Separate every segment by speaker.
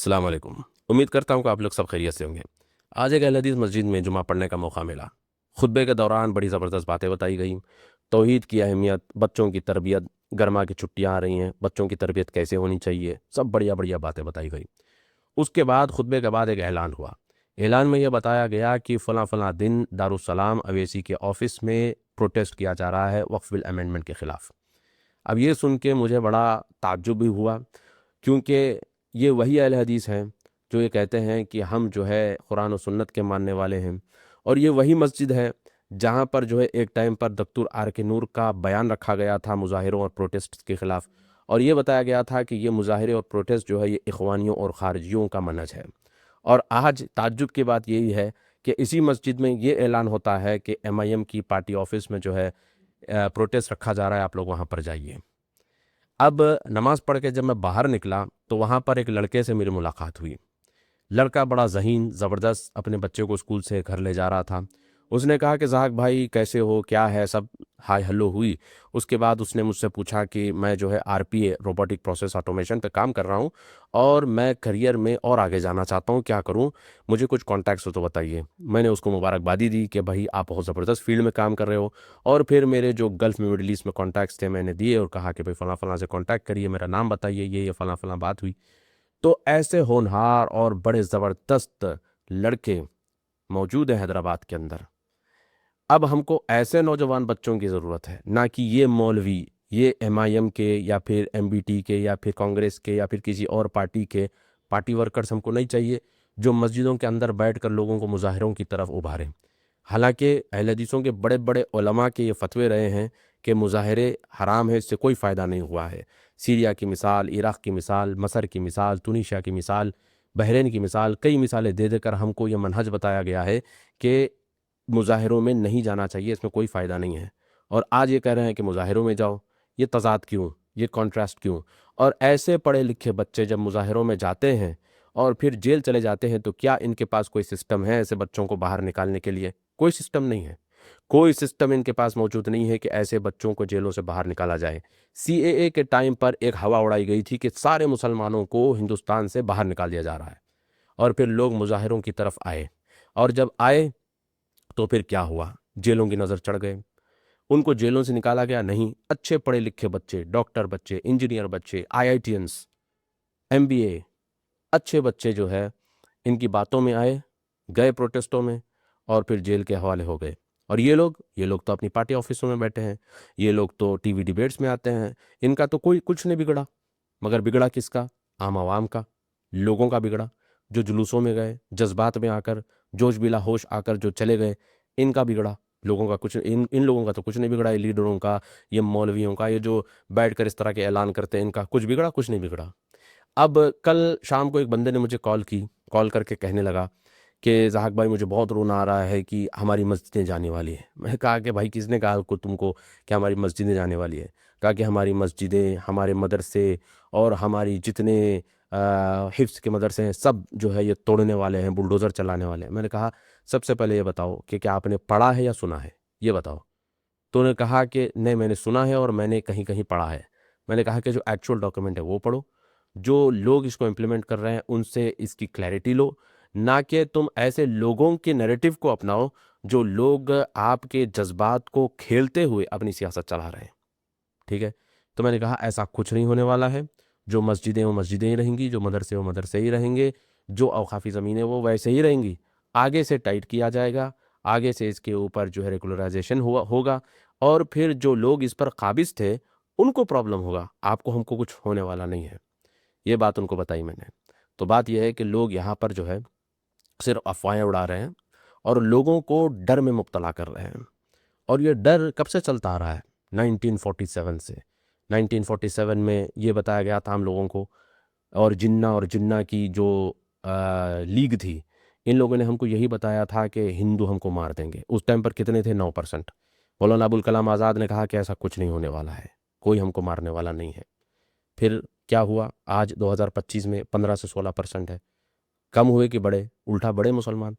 Speaker 1: अस्सलाम वालेकुम। उम्मीद करता हूँ कि आप लोग सब खैरियत से होंगे। आज एक अहल हदीस मस्जिद में जुमा पढ़ने का मौका मिला। खुतबे के दौरान बड़ी ज़बरदस्त बातें बताई गई। तौहीद की अहमियत, बच्चों की तरबियत, गर्मा की छुट्टियाँ आ रही हैं, बच्चों की तरबियत कैसे होनी चाहिए, सब बढ़िया बढ़िया बातें बताई गई। उसके बाद खुतबे के बाद एक ऐलान हुआ। ऐलान में यह बताया गया कि फ़लाँ फ़लाँ दिन दारुस्सलाम अवेसी के ऑफ़िस में प्रोटेस्ट किया जा रहा है वक्फ़ बिल अमेंडमेंट के ख़िलाफ़। अब ये सुन के मुझे बड़ा ताज्जुब भी हुआ, क्योंकि ये वही अहले हदीस हैं जो ये कहते हैं कि हम जो है कुरान और सुन्नत के मानने वाले हैं। और ये वही मस्जिद है जहाँ पर जो है एक टाइम पर दक्तूर आर के नूर का बयान रखा गया था मुजाहिरों और प्रोटेस्ट के ख़िलाफ़। और ये बताया गया था कि ये मुजाहिरे और प्रोटेस्ट जो है ये इखवानियों और ख़ारिजियों का मनहज है। और आज ताज्जुब की बात यही है कि इसी मस्जिद में ये ऐलान होता है कि MIM की पार्टी ऑफिस में जो है प्रोटेस्ट रखा जा रहा है, आप लोग वहाँ पर जाइए। अब नमाज़ पढ़ के जब मैं बाहर निकला तो वहाँ पर एक लड़के से मेरी मुलाकात हुई। लड़का बड़ा ज़हीन ज़बरदस्त अपने बच्चे को स्कूल से घर ले जा रहा था। उसने कहा कि ज़हाक भाई कैसे हो, क्या है, सब हाय हेलो हुई। उसके बाद उसने मुझसे पूछा कि मैं जो है RPA रोबोटिक प्रोसेस ऑटोमेशन पे काम कर रहा हूँ और मैं करियर में और आगे जाना चाहता हूँ, क्या करूँ? मुझे कुछ कॉन्टैक्ट्स हो तो बताइए। मैंने उसको मुबारकबादी दी कि भाई आप बहुत ज़बरदस्त फील्ड में काम कर रहे हो। और फिर मेरे जो गल्फ़ में, मिडल ईस्ट में कॉन्टैक्ट्स थे मैंने दिए और कहा कि भाई फ़लाँ-फ़लाँ से कॉन्टैक्ट करिए, मेरा नाम बताइए, ये फ़लाँ-फ़लाँ बात हुई। तो ऐसे होनहार और बड़े ज़बरदस्त लड़के मौजूद हैं हैदराबाद के अंदर। अब हमको ऐसे नौजवान बच्चों की ज़रूरत है, ना कि ये मौलवी, ये MIM के या फिर MBT के या फिर कांग्रेस के या फिर किसी और पार्टी के पार्टी वर्कर्स हमको नहीं चाहिए, जो मस्जिदों के अंदर बैठकर लोगों को मुजाहिरों की तरफ उभारें। हालांकि अहले हदीसों के बड़े बड़े उलमा के ये फतवे रहे हैं कि मुजाहिरे हराम है, इससे कोई फ़ायदा नहीं हुआ है। सीरिया की मिसाल, इराक़ की मिसाल, मसर की मिसाल, तुनीशिया की मिसाल, बहरीन की मिसाल, कई मिसालें दे देकर हमको ये मनहज बताया गया है कि मुज़ाहिरों में नहीं जाना चाहिए, इसमें कोई फ़ायदा नहीं है। और आज ये कह रहे हैं कि मुज़ाहिरों में जाओ। ये तज़ाद क्यों? ये कॉन्ट्रास्ट क्यों? और ऐसे पढ़े लिखे बच्चे जब मुज़ाहिरों में जाते हैं और फिर जेल चले जाते हैं, तो क्या इनके पास कोई सिस्टम है ऐसे बच्चों को बाहर निकालने के लिए? कोई सिस्टम नहीं है। कोई सिस्टम इनके पास मौजूद नहीं है कि ऐसे बच्चों को जेलों से बाहर निकाला जाए। CAA के टाइम पर एक हवा उड़ाई गई थी कि सारे मुसलमानों को हिंदुस्तान से बाहर निकाल दिया जा रहा है। और फिर लोग मुज़ाहिरों की तरफ आए। और जब आए तो फिर क्या हुआ? जेलों की नज़र चढ़ गए। उनको जेलों से निकाला गया नहीं, अच्छे पढ़े लिखे बच्चे, डॉक्टर बच्चे, इंजीनियर बच्चे, IITians, MBA, अच्छे बच्चे जो है इनकी बातों में आए, गए प्रोटेस्टों में और फिर जेल के हवाले हो गए। और ये लोग तो अपनी पार्टी ऑफिसों में बैठे हैं, ये लोग तो टीवी डिबेट्स में आते हैं। इनका तो कोई कुछ नहीं बिगड़ा। मगर बिगड़ा किसका? आम आवाम का, लोगों का बिगड़ा, जो जुलूसों में गए, जज्बात में आकर, जोश बिला होश आकर जो चले गए, इनका बिगड़ा। लोगों का कुछ, इन इन लोगों का तो कुछ नहीं बिगड़ा। ये लीडरों का, ये मौलवियों का, ये जो बैठकर इस तरह के ऐलान करते हैं, इनका कुछ बिगड़ा? कुछ नहीं बिगड़ा। अब कल शाम को एक बंदे ने मुझे कॉल की, कॉल करके कहने लगा कि ज़हाक भाई मुझे बहुत रोना आ रहा है कि हमारी मस्जिदें जाने वाली हैं। मैंने कहा कि भाई किसने कहा को तुमको कि हमारी मस्जिदें जाने वाली है? कहा कि हमारी मस्जिदें, हमारे मदरसे और हमारी जितने हिफ्ज़ के मदरसे हैं, सब जो है ये तोड़ने वाले हैं, बुलडोज़र चलाने वाले हैं। मैंने कहा सबसे पहले ये बताओ कि क्या आपने पढ़ा है या सुना है? ये बताओ। तो उन्होंने कहा कि नहीं, मैंने सुना है और मैंने कहीं कहीं पढ़ा है। मैंने कहा कि जो एक्चुअल डॉक्यूमेंट है वो पढ़ो, जो लोग इसको इम्प्लीमेंट कर रहे हैं उनसे इसकी क्लैरिटी लो, ना कि तुम ऐसे लोगों के नैरेटिव को अपनाओ जो लोग आपके जज्बात को खेलते हुए अपनी सियासत चला रहे हैं। ठीक है? तो मैंने कहा ऐसा कुछ नहीं होने वाला है। जो मस्जिदें वो मस्जिदें ही रहेंगी, जो मदरसे वो मदरसे ही रहेंगे, जो अवकाफ़ी ज़मीनें वो वैसे ही रहेंगी। आगे से टाइट किया जाएगा, आगे से इसके ऊपर जो है रेगुलराइजेशन हुआ होगा और फिर जो लोग इस पर काबिज़ थे, उनको प्रॉब्लम होगा, आपको हमको कुछ होने वाला नहीं है। ये बात उनको बताई मैंने। तो बात ये है कि लोग यहाँ पर जो है सिर्फ़ अफ़वाहें उड़ा रहे हैं और लोगों को डर में मुब्तला कर रहे हैं। और ये डर कब से चलता आ रहा है? 1947 से। 1947 में ये बताया गया था हम लोगों को, और जिन्ना की जो लीग थी, इन लोगों ने हमको यही बताया था कि हिंदू हमको मार देंगे। उस टाइम पर कितने थे? 9%। मौलाना अबुल कलाम आज़ाद ने कहा कि ऐसा कुछ नहीं होने वाला है, कोई हमको मारने वाला नहीं है। फिर क्या हुआ? आज 2025 में 15 से 16% है। कम हुए कि बढ़े? उल्टा बढ़े मुसलमान।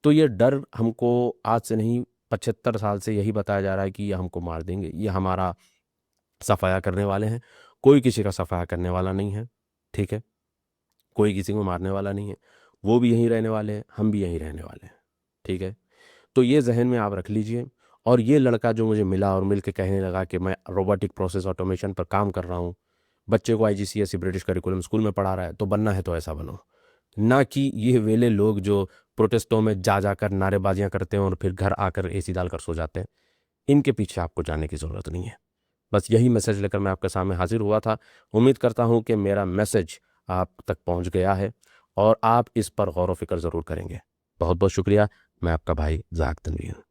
Speaker 1: तो ये डर हमको आज से नहीं, 75 साल से यही बताया जा रहा है कि ये हमको मार देंगे, ये हमारा सफाया करने वाले हैं। कोई किसी का सफाया करने वाला नहीं है। ठीक है? कोई किसी को मारने वाला नहीं है, वो भी यहीं रहने वाले हैं, हम भी यहीं रहने वाले हैं। ठीक है, तो ये जहन में आप रख लीजिए। और ये लड़का जो मुझे मिला और मिल के कहने लगा कि मैं रोबोटिक प्रोसेस ऑटोमेशन पर काम कर रहा हूँ, बच्चे को आईजीसीएसई ब्रिटिश करिकुलम स्कूल में पढ़ा रहा है, तो बनना है तो ऐसा बनो। ना कि ये वेले लोग जो प्रोटेस्टों में जा जाकर नारेबाजियां करते हैं और फिर घर आकर एसी डालकर सो जाते हैं, इनके पीछे आपको जाने की ज़रूरत नहीं है। बस यही मैसेज लेकर मैं आपके सामने हाजिर हुआ था। उम्मीद करता हूँ कि मेरा मैसेज आप तक पहुँच गया है और आप इस पर गौर व फिक्र ज़रूर करेंगे। बहुत बहुत शुक्रिया। मैं आपका भाई ज़ाक तनवीर।